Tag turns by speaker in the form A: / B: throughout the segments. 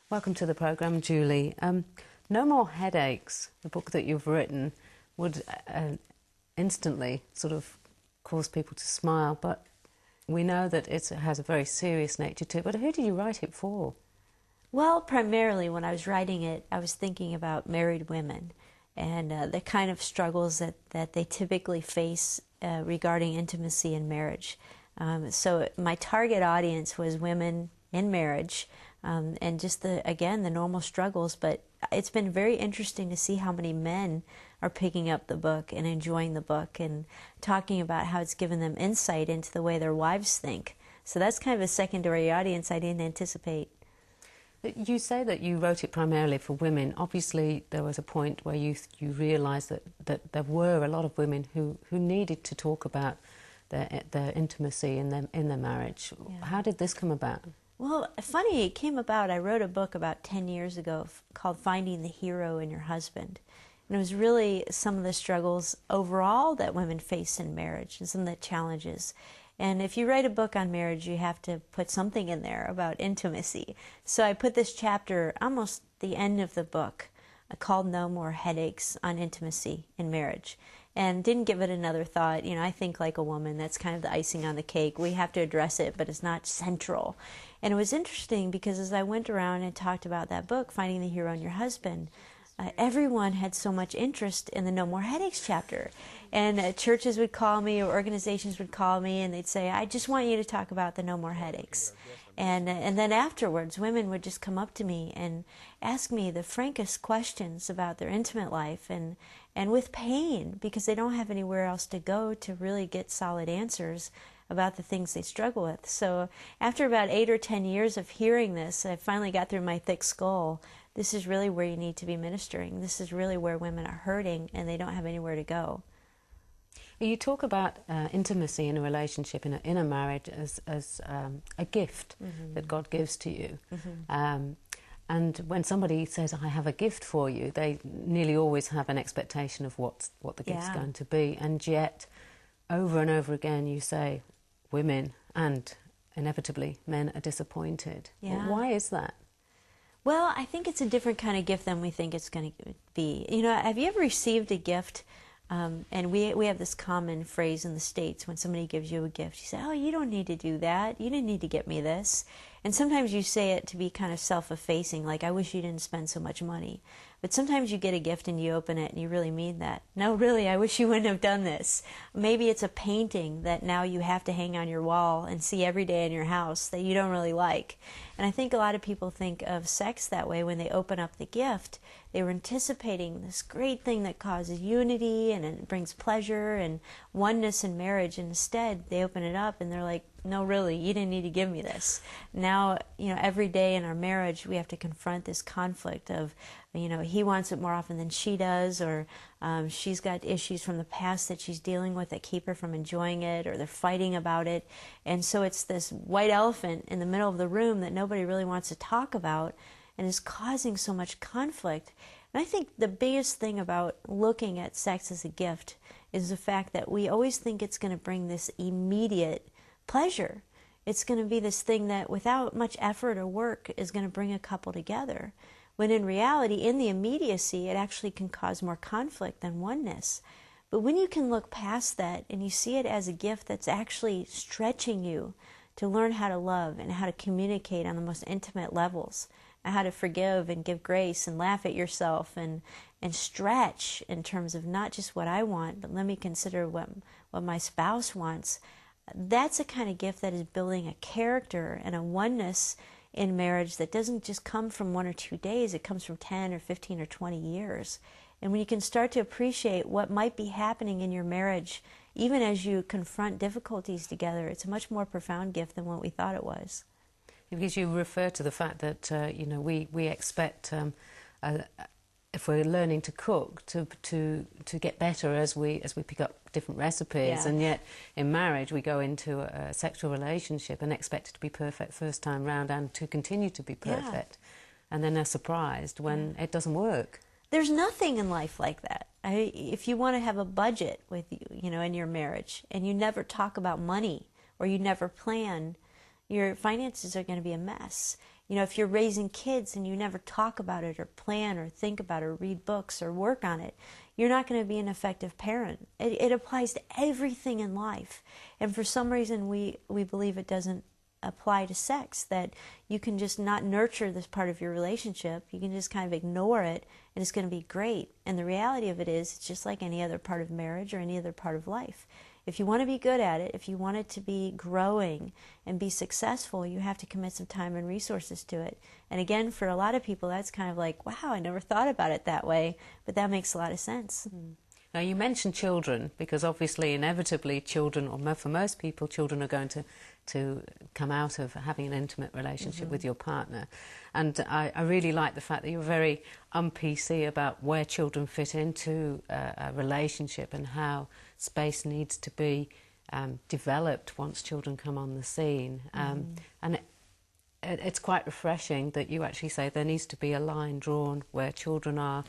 A: Welcome to the programme, Julie. No More Headaches, the book that you've written, would instantly sort of cause people to smile, but we know that it has a very serious nature to it. But who did you write it for?
B: Well, primarily when I was writing it, I was thinking about married women and the kind of struggles that they typically face regarding intimacy in marriage. So my target audience was women in marriage, and just the normal struggles. But it's been very interesting to see how many men are picking up the book and enjoying the book and talking about how it's given them insight into the way their wives think. So that's kind of a secondary audience I didn't anticipate.
A: You say that you wrote it primarily for women. Obviously, there was a point where you realised that there were a lot of women who needed to talk about their intimacy in their marriage. Yeah. How did this come about?
B: Well, funny, it came about, I wrote a book about 10 years ago called Finding the Hero in Your Husband. And it was really some of the struggles overall that women face in marriage and some of the challenges. And if you write a book on marriage, you have to put something in there about intimacy. So I put this chapter almost the end of the book called No More Headaches on Intimacy in Marriage. And didn't give it another thought. You know, I think like a woman, that's kind of the icing on the cake. We have to address it, but it's not central. And it was interesting because as I went around and talked about that book, Finding the Hero in Your Husband, everyone had so much interest in the No More Headaches chapter. And churches would call me or organizations would call me and they'd say, I just want you to talk about the No More Headaches. And then afterwards, women would just come up to me and ask me the frankest questions about their intimate life and with pain because they don't have anywhere else to go to really get solid answers about the things they struggle with. So after about 8 or 10 years of hearing this, I finally got through my thick skull. This is really where you need to be ministering. This is really where women are hurting and they don't have anywhere to go.
A: You talk about intimacy in a relationship, in a marriage, as a gift that God gives to you. And when somebody says, I have a gift for you, they nearly always have an expectation of what the gift's going to be. And yet, over and over again, you say, women and inevitably men are disappointed.
B: Yeah.
A: Why is that?
B: Well, I think it's a different kind of gift than we think it's going to be. You know, have you ever received a gift? And we have this common phrase in the States when somebody gives you a gift, you say, oh, you don't need to do that. You didn't need to get me this. And sometimes you say it to be kind of self-effacing, like, I wish you didn't spend so much money. But sometimes you get a gift and you open it and you really mean that. No, really, I wish you wouldn't have done this. Maybe it's a painting that now you have to hang on your wall and see every day in your house that you don't really like. And I think a lot of people think of sex that way when they open up the gift. They were anticipating this great thing that causes unity and it brings pleasure and oneness in marriage. And instead, they open it up and they're like, no, really, you didn't need to give me this. Now, you know, every day in our marriage, we have to confront this conflict of, you know, he wants it more often than she does, or she's got issues from the past that she's dealing with that keep her from enjoying it, or they're fighting about it. And so it's this white elephant in the middle of the room that nobody really wants to talk about and is causing so much conflict. And I think the biggest thing about looking at sex as a gift is the fact that we always think it's going to bring this immediate pleasure. It's going to be this thing that without much effort or work is going to bring a couple together. When in reality, in the immediacy, it actually can cause more conflict than oneness. But when you can look past that and you see it as a gift that's actually stretching you to learn how to love and how to communicate on the most intimate levels, and how to forgive and give grace and laugh at yourself and stretch in terms of not just what I want, but let me consider what my spouse wants. That's a kind of gift that is building a character and a oneness in marriage that doesn't just come from 1 or 2 days. It comes from 10 or 15 or 20 years. And when you can start to appreciate what might be happening in your marriage, even as you confront difficulties together, it's a much more profound gift than what we thought it was.
A: Because you refer to the fact that you know, we expect if we're learning to cook to get better as we pick up different recipes, and yet in marriage we go into a sexual relationship and expect it to be perfect first time round and to continue to be perfect, and then are surprised when it doesn't work.
B: There's nothing in life like that. If you want to have a budget with you know, in your marriage, and you never talk about money or you never plan, your finances are going to be a mess. You know, if you're raising kids and you never talk about it or plan or think about it or read books or work on it, you're not going to be an effective parent. It applies to everything in life. And for some reason, we believe it doesn't apply to sex, that you can just not nurture this part of your relationship. You can just kind of ignore it and it's going to be great. And the reality of it is, it's just like any other part of marriage or any other part of life. If you want to be good at it, if you want it to be growing and be successful, you have to commit some time and resources to it. And again, for a lot of people, that's kind of like, wow, I never thought about it that way, but that makes a lot of sense.
A: Now, you mentioned children, because obviously, inevitably, children, or for most people, children are going to come out of having an intimate relationship with your partner. And I really like the fact that you're very un-PC about where children fit into a relationship and how space needs to be developed once children come on the scene. And it's quite refreshing that you actually say there needs to be a line drawn where children are,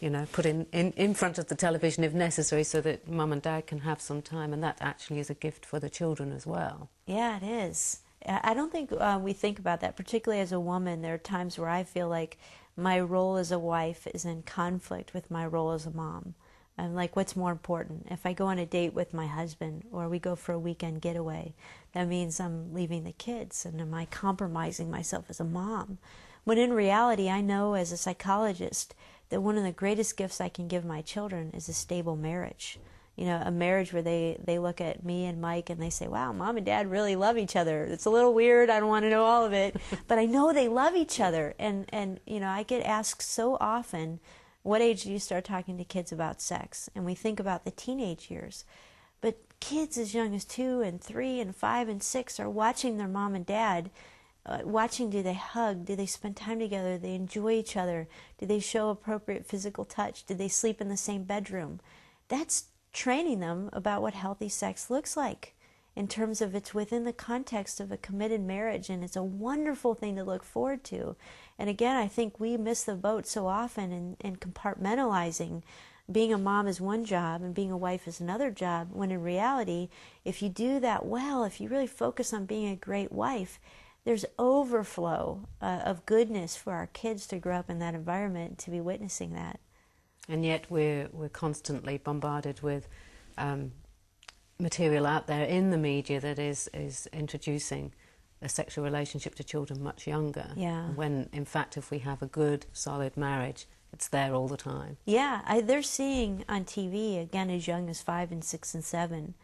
A: you know, put in front of the television if necessary, so that mum and dad can have some time, and that actually is a gift for the children as well.
B: Yeah, it is. I don't think we think about that, particularly as a woman. There are times where I feel like my role as a wife is in conflict with my role as a mom. I'm like, what's more important? If I go on a date with my husband or we go for a weekend getaway, that means I'm leaving the kids, and am I compromising myself as a mom? When in reality, I know as a psychologist that one of the greatest gifts I can give my children is a stable marriage. You know, a marriage where they look at me and Mike and they say, wow, mom and dad really love each other. It's a little weird, I don't want to know all of it, but I know they love each other. And you know, I get asked so often, what age do you start talking to kids about sex? And we think about the teenage years. But kids as young as 2 and 3 and 5 and 6 are watching their mom and dad, watching, do they hug? Do they spend time together? Do they enjoy each other? Do they show appropriate physical touch? Do they sleep in the same bedroom? That's training them about what healthy sex looks like, in terms of it's within the context of a committed marriage, and it's a wonderful thing to look forward to. And again, I think we miss the boat so often in compartmentalizing. Being a mom is one job and being a wife is another job, when in reality, if you do that well, if you really focus on being a great wife, there's overflow of goodness for our kids to grow up in that environment, to be witnessing that.
A: And yet we're constantly bombarded with material out there in the media that is introducing a sexual relationship to children much younger.
B: Yeah.
A: When, in fact, if we have a good, solid marriage, it's there all the time.
B: Yeah, they're seeing on TV, again, as young as 5 and 6 and 7,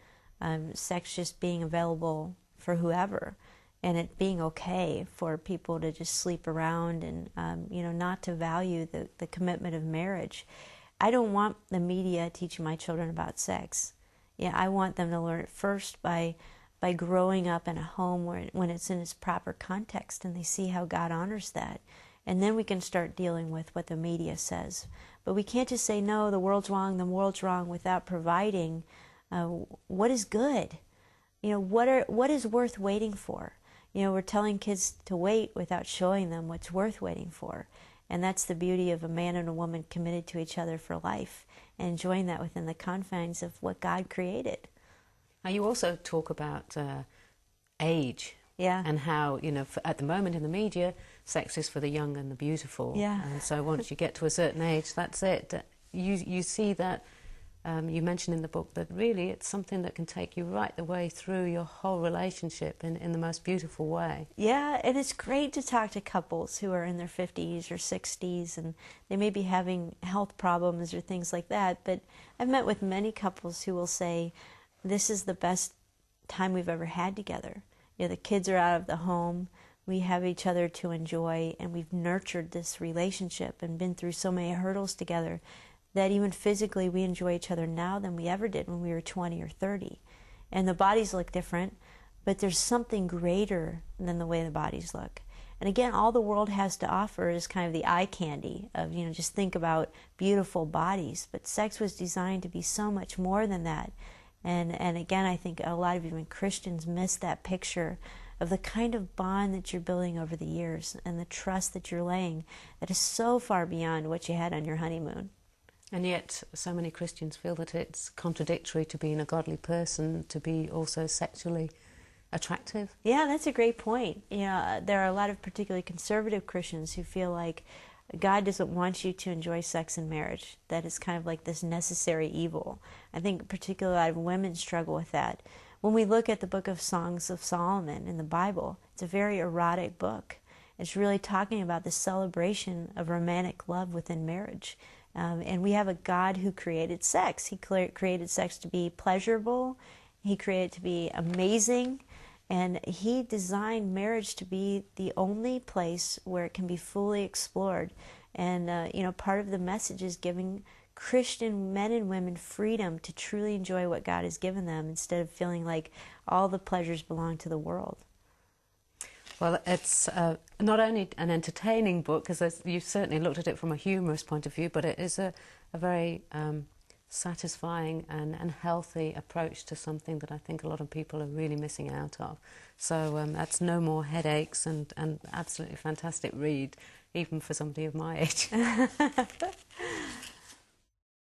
B: sex just being available for whoever, and it being okay for people to just sleep around and, you know, not to value the commitment of marriage. I don't want the media teaching my children about sex. Yeah, I want them to learn it first by growing up in a home when it's in its proper context and they see how God honors that. And then we can start dealing with what the media says. But we can't just say, no, the world's wrong, without providing what is good. You know, what is worth waiting for? You know, we're telling kids to wait without showing them what's worth waiting for. And that's the beauty of a man and a woman committed to each other for life, and enjoying that within the confines of what God created.
A: Now, you also talk about age.
B: Yeah.
A: And how, you know, at the moment in the media, sex is for the young and the beautiful.
B: Yeah.
A: And so once you get to a certain age, that's it. You see that, you mentioned in the book that really it's something that can take you right the way through your whole relationship in the most beautiful way.
B: Yeah, and it's great to talk to couples who are in their 50s or 60s, and they may be having health problems or things like that, but I've met with many couples who will say, this is the best time we've ever had together. You know, the kids are out of the home, we have each other to enjoy, and we've nurtured this relationship and been through so many hurdles together that even physically we enjoy each other now than we ever did when we were 20 or 30. And the bodies look different, but there's something greater than the way the bodies look. And again, all the world has to offer is kind of the eye candy of, you know, just think about beautiful bodies. But sex was designed to be so much more than that. And again, I think a lot of even Christians miss that picture of the kind of bond that you're building over the years and the trust that you're laying that is so far beyond what you had on your honeymoon.
A: And yet so many Christians feel that it's contradictory to being a godly person to be also sexually attractive.
B: Yeah, that's a great point. You know, there are a lot of particularly conservative Christians who feel like God doesn't want you to enjoy sex in marriage, that it's kind of like this necessary evil. I think particularly a lot of women struggle with that. When we look at the book of Songs of Solomon in the Bible, it's a very erotic book. It's really talking about the celebration of romantic love within marriage. And we have a God who created sex. He created sex to be pleasurable. He created it to be amazing. And he designed marriage to be the only place where it can be fully explored. And, you know, part of the message is giving Christian men and women freedom to truly enjoy what God has given them instead of feeling like all the pleasures belong to the world.
A: Well, it's not only an entertaining book, because you certainly looked at it from a humorous point of view, but it is a very satisfying and healthy approach to something that I think a lot of people are really missing out of. So that's no more headaches, and absolutely fantastic read, even for somebody of my age.